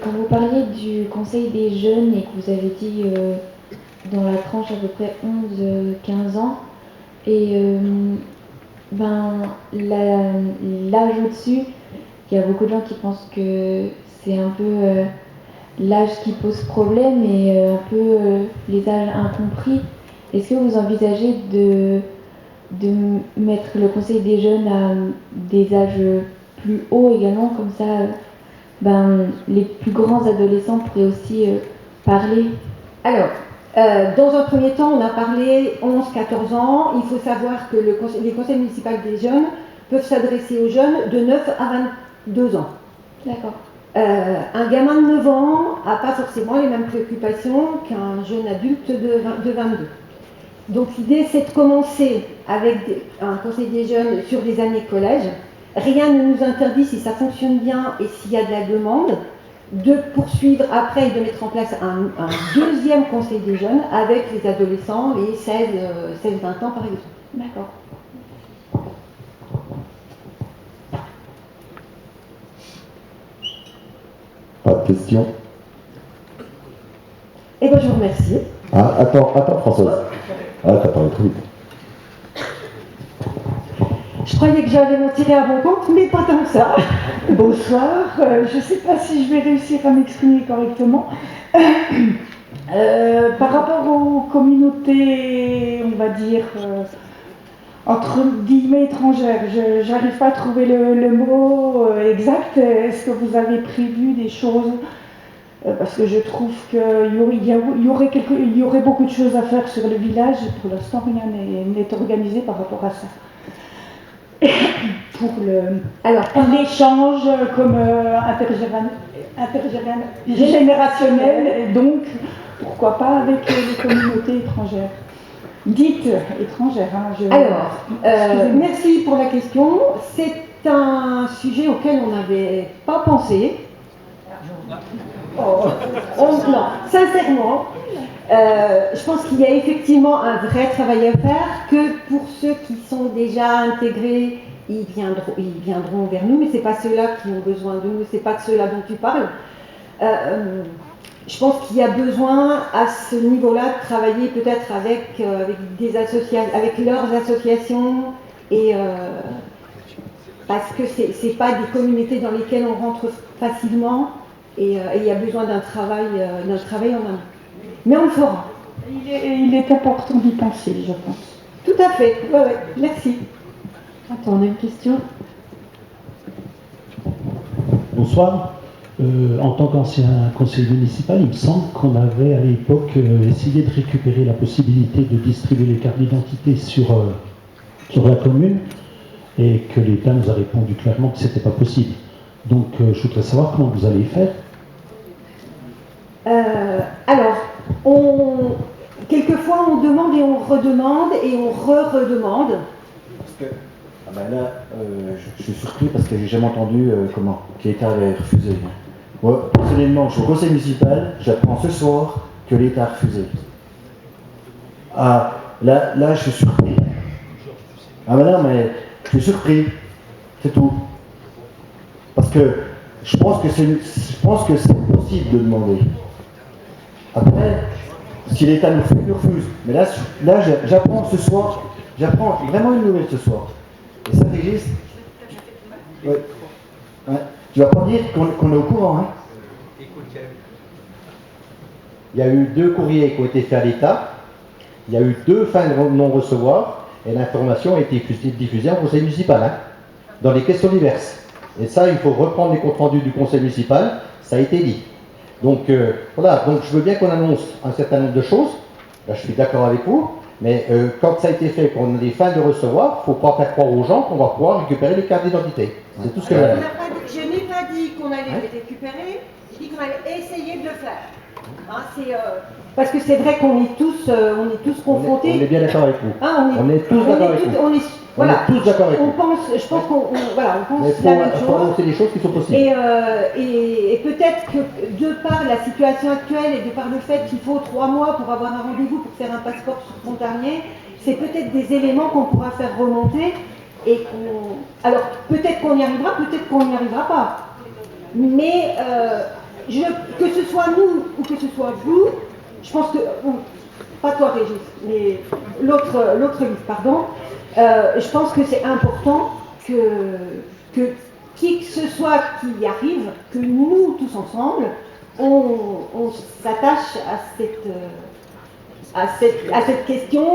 Quand vous parliez du conseil des jeunes et que vous avez dit dans la tranche à peu près 11-15 ans, et l'âge au-dessus, il y a beaucoup de gens qui pensent que c'est un peu l'âge qui pose problème et un peu les âges incompris. Est-ce que vous envisagez de mettre le conseil des jeunes à des âges plus hauts également, comme ça les plus grands adolescents pourraient aussi parler? Alors, dans un premier temps, on a parlé 11-14 ans. Il faut savoir que les conseils municipaux des jeunes peuvent s'adresser aux jeunes de 9 à 22 ans. D'accord. Un gamin de 9 ans n'a pas forcément les mêmes préoccupations qu'un jeune adulte de 22. Donc l'idée, c'est de commencer avec un conseil des jeunes sur les années collège. Rien ne nous interdit, si ça fonctionne bien et s'il y a de la demande, de poursuivre après et de mettre en place un deuxième conseil des jeunes avec les adolescents, les 16-20 ans par exemple. D'accord. Pas de questions? Eh bien, je vous remercie. Ah, attends, Françoise. Ah, t'as parlé trop vite. Je croyais que j'allais m'en tirer à bon compte, mais pas tant que ça. Bonsoir, je ne sais pas si je vais réussir à m'exprimer correctement. Par rapport aux communautés, on va dire, entre guillemets étrangères, je n'arrive pas à trouver le mot exact. Est-ce que vous avez prévu des choses? Parce que je trouve qu'il y aurait beaucoup de choses à faire sur le village. Pour l'instant, rien n'est organisé par rapport à ça. Pour l'échange comme intergénérationnel, et donc pourquoi pas avec les communautés étrangères, dites étrangères. Alors, merci pour la question. C'est un sujet auquel on n'avait pas pensé. Non, sincèrement, je pense qu'il y a effectivement un vrai travail à faire, que pour ceux qui sont déjà intégrés, ils viendront vers nous, mais ce n'est pas ceux-là qui ont besoin de nous, ce n'est pas de ceux-là dont tu parles. Je pense qu'il y a besoin à ce niveau-là de travailler peut-être avec leurs associations, et parce que ce n'est pas des communautés dans lesquelles on rentre facilement. Et il y a besoin d'un travail en amont. Mais on le fera. Il est important d'y penser, je pense. Tout à fait. Ouais, merci. Attends, on a une question. Bonsoir. En tant qu'ancien conseiller municipal, il me semble qu'on avait à l'époque essayé de récupérer la possibilité de distribuer les cartes d'identité sur la commune et que l'État nous a répondu clairement que ce n'était pas possible. Donc je voudrais savoir comment vous allez faire. Alors, quelquequefois on demande et on redemande et on redemande. Parce que là, je suis surpris parce que j'ai jamais entendu que l'État avait refusé. Moi, personnellement, je suis au conseil municipal, j'apprends ce soir que l'État a refusé. Ah, là, je suis surpris. Ah, mais non, mais je suis surpris, c'est tout. Parce que je pense que c'est possible de demander. Après, si l'État nous refuse, mais là j'apprends ce soir, j'apprends vraiment une nouvelle ce soir. Et ça existe. Ouais. Ouais. Tu vas pas dire qu'on est au courant, hein? Il y a eu 2 courriers qui ont été faits à l'État, il y a eu 2 fins de non-recevoir, et l'information a été diffusée en conseil municipal, hein, dans les questions diverses. Et ça, il faut reprendre les comptes rendus du conseil municipal, ça a été dit. Donc voilà, donc je veux bien qu'on annonce un certain nombre de choses, là je suis d'accord avec vous, mais quand ça a été fait, qu'on a des fins de recevoir, il ne faut pas faire croire aux gens qu'on va pouvoir récupérer les cartes d'identité. C'est tout ce que je veux dire. Je n'ai pas dit qu'on allait les récupérer, je dis qu'on allait essayer de le faire. Hein, parce que c'est vrai qu'on est tous confrontés. On est bien d'accord avec vous. Hein, on est tous d'accord avec vous. Voilà, on est tous d'accord avec vous. Je pense qu'on pense mais la même chose. Il faut annoncer des choses qui sont possibles. Et peut-être que de par la situation actuelle et de par le fait qu'il faut 3 mois pour avoir un rendez-vous pour faire un passeport frontalier, c'est peut-être des éléments qu'on pourra faire remonter. Alors peut-être qu'on y arrivera, peut-être qu'on n'y arrivera pas. Mais que ce soit nous ou que ce soit vous, je pense que, pas toi Régis, mais l'autre livre, pardon, je pense que c'est important que qui que ce soit qui y arrive, que nous tous ensemble, on s'attache à cette question